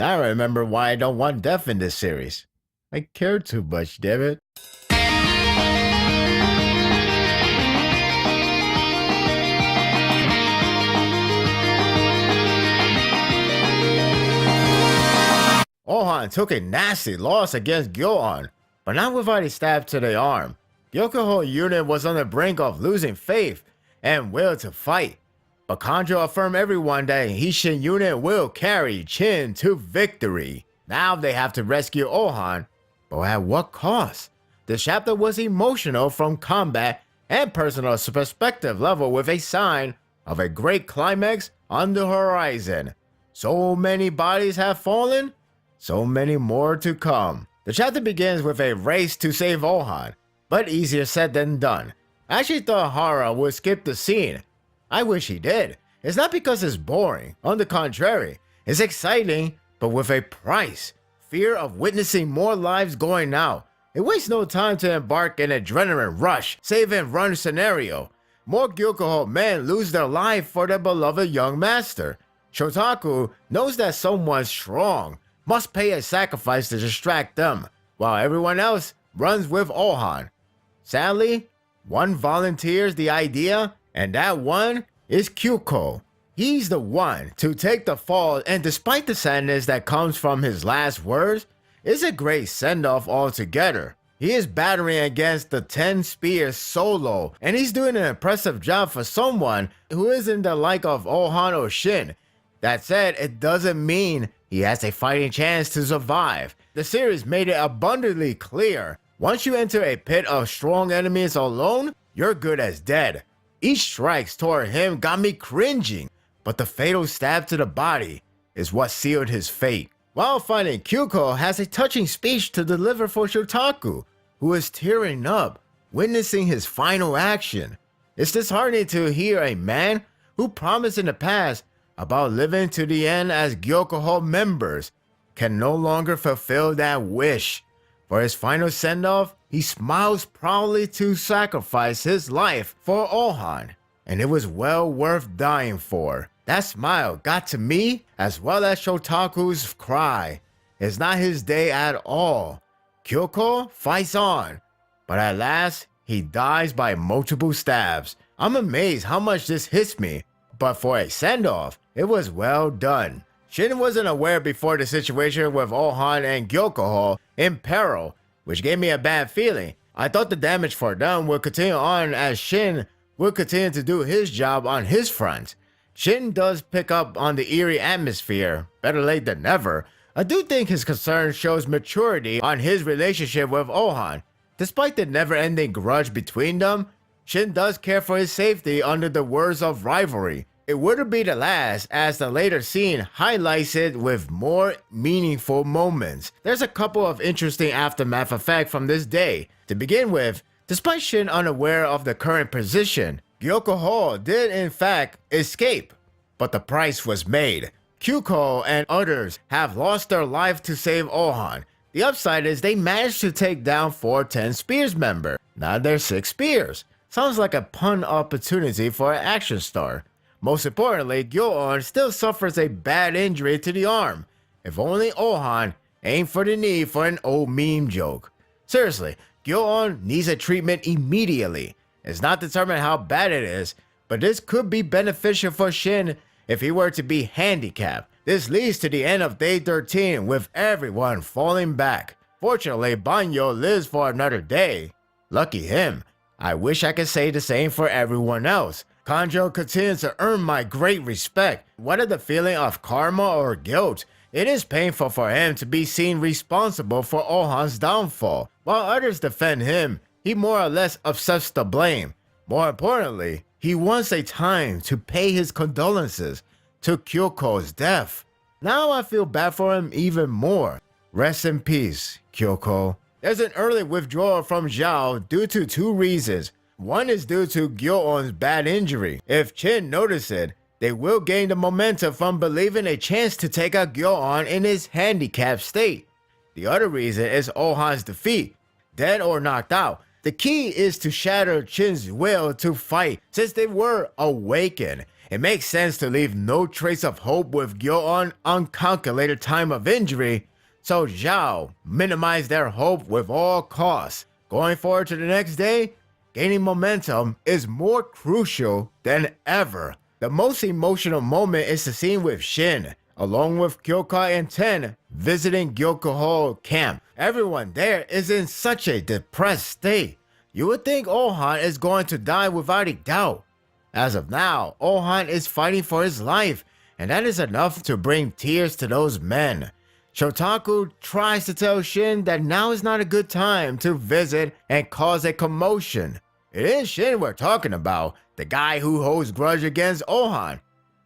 I remember why I don't want death in this series. I care too much, damn it. Ohan took a nasty loss against Gyoan, but not without a stab to the arm. Gyokoho unit was on the brink of losing faith and will to fight, but Kanjo affirmed everyone that Shin unit will carry Shin to victory. Now they have to rescue Ohan, but at what cost? The chapter was emotional from combat and personal perspective level with a sign of a great climax on the horizon. So many bodies have fallen, so many more to come. The chapter begins with a race to save Ohan, but easier said than done. I actually thought Hara would skip the scene. I wish he did. It's not because it's boring. On the contrary, it's exciting, but with a price. Fear of witnessing more lives going out. It wastes no time to embark in an adrenaline rush, save and run scenario. More Gyokoho men lose their life for their beloved young master. Shotaku knows that someone strong must pay a sacrifice to distract them, while everyone else runs with Ohan. Sadly, one volunteers the idea, and that one is Kyuko. He's the one to take the fall, and despite the sadness that comes from his last words, it's a great send-off altogether. He is battering against the 10 spears solo, and he's doing an impressive job for someone who isn't the like of Ohan or Shin. That said, it doesn't mean he has a fighting chance to survive. The series made it abundantly clear. Once you enter a pit of strong enemies alone, you're good as dead. Each strike toward him got me cringing, but the fatal stab to the body is what sealed his fate. While fighting, Kyuko has a touching speech to deliver for Shotaku, who is tearing up, witnessing his final action. It's disheartening to hear a man who promised in the past about living to the end as Gyokoho members can no longer fulfill that wish. For his final send-off, he smiles proudly to sacrifice his life for Ohan, and it was well worth dying for. That smile got to me as well as Shotaku's cry. It's not his day at all. Kyoko fights on, but at last he dies by multiple stabs. I'm amazed how much this hits me, but for a send-off, it was well done. Shin wasn't aware before the situation with Ohan and Gyokoho in peril, which gave me a bad feeling. I thought the damage for them would continue on as Shin would continue to do his job on his front. Shin does pick up on the eerie atmosphere, better late than never. I do think his concern shows maturity on his relationship with Ohan. Despite the never-ending grudge between them, Shin does care for his safety under the words of rivalry. It wouldn't be the last, as the later scene highlights it with more meaningful moments. There's a couple of interesting aftermath effects from this day. To begin with, despite Shin unaware of the current position, Gyokoho did in fact escape, but the price was made. Kyuko and others have lost their life to save Ohan. The upside is they managed to take down 4 10 Spears member. Now there's 6 Spears. Sounds like a pun opportunity for an action star. Most importantly, Gyoan still suffers a bad injury to the arm. If only Ohan aimed for the knee for an old meme joke. Seriously, Gyoan needs a treatment immediately. It's not determined how bad it is, but this could be beneficial for Shin if he were to be handicapped. This leads to the end of day 13 with everyone falling back. Fortunately, Banyo lives for another day. Lucky him. I wish I could say the same for everyone else. Kanjo continues to earn my great respect. Whether the feeling of karma or guilt, it is painful for him to be seen responsible for Ohan's downfall. While others defend him, he more or less accepts the blame. More importantly, he wants a time to pay his condolences to Kyoko's death. Now I feel bad for him even more. Rest in peace, Kyoko. There's an early withdrawal from Zhao due to 2 reasons. One is due to Gyoon's bad injury. If Shin notices it, they will gain the momentum from believing a chance to take out Gyoon in his handicapped state. The other reason is Ohan's defeat. Dead or knocked out, the key is to shatter Shin's will to fight since they were awakened. It makes sense to leave no trace of hope with Gyo-on uncalculated time of injury, so Zhao minimized their hope with all costs. Going forward to the next day, gaining momentum is more crucial than ever. The most emotional moment is the scene with Shin, along with Kyokai and Ten, visiting Gyokuho camp. Everyone there is in such a depressed state. You would think Ohan is going to die without a doubt. As of now, Ohan is fighting for his life, and that is enough to bring tears to those men. Shotaku tries to tell Shin that now is not a good time to visit and cause a commotion. It is Shin we're talking about, the guy who holds grudge against Ohan.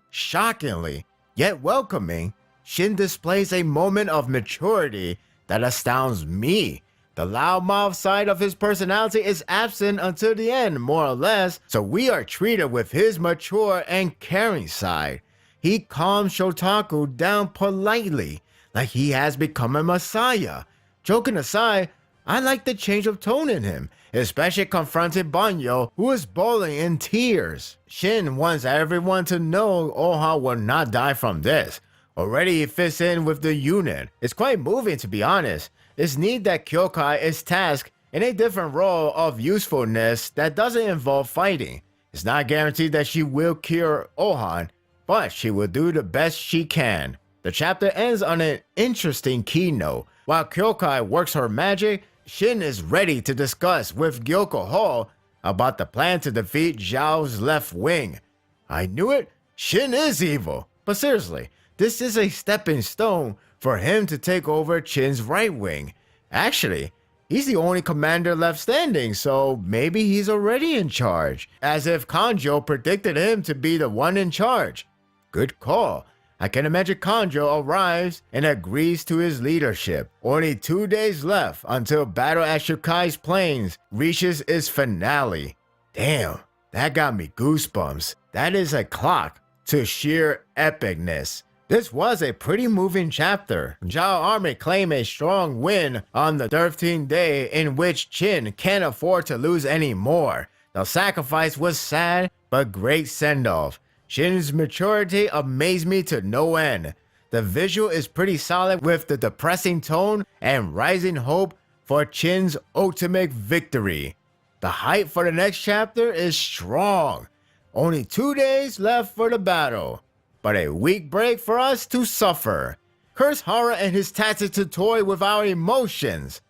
Shockingly, yet welcoming, Shin displays a moment of maturity that astounds me. The loudmouth side of his personality is absent until the end, more or less, so we are treated with his mature and caring side. He calms Shotaku down politely, like he has become a messiah. Joking aside, I like the change of tone in him, especially confronting Banyo, who is bawling in tears. Shin wants everyone to know Oha will not die from this. Already he fits in with the unit. It's quite moving, to be honest. It's neat that Kyokai is tasked in a different role of usefulness that doesn't involve fighting. It's not guaranteed that she will cure Ohan, but she will do the best she can. The chapter ends on an interesting keynote. While Kyokai works her magic, Shin is ready to discuss with Gyokuho about the plan to defeat Zhao's left wing. I knew it, Shin is evil. But seriously, this is a stepping stone for him to take over Chin's right wing. Actually, he's the only commander left standing, so maybe he's already in charge. As if Kanjo predicted him to be the one in charge. Good call. I can imagine Kanjo arrives and agrees to his leadership. Only 2 days left until Battle at Shukai's Plains reaches its finale. Damn, that got me goosebumps. That is a clock to sheer epicness. This was a pretty moving chapter. Zhao Army claimed a strong win on the 13th day in which Chin can't afford to lose any more. The sacrifice was sad, but great send-off. Shin's maturity amazed me to no end. The visual is pretty solid with the depressing tone and rising hope for Chin's ultimate victory. The hype for the next chapter is strong. Only 2 days left for the battle, but a week break for us to suffer. Curse Hara and his tactic to toy with our emotions.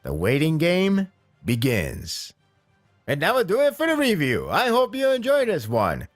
The waiting game begins. And that will do it for the review. I hope you enjoyed this one.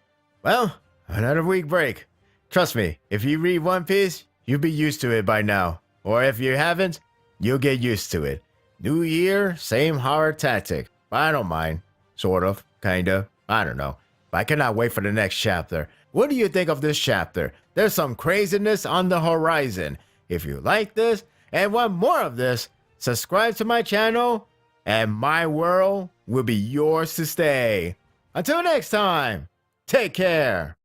Well, another week break. Trust me, if you read One Piece, you'll be used to it by now. Or if you haven't, you'll get used to it. New year, same horror tactic. I don't mind. Sort of, kinda, I don't know. But I cannot wait for the next chapter. What do you think of this chapter? There's some craziness on the horizon. If you like this and want more of this, subscribe to my channel and my world will be yours to stay. Until next time, take care.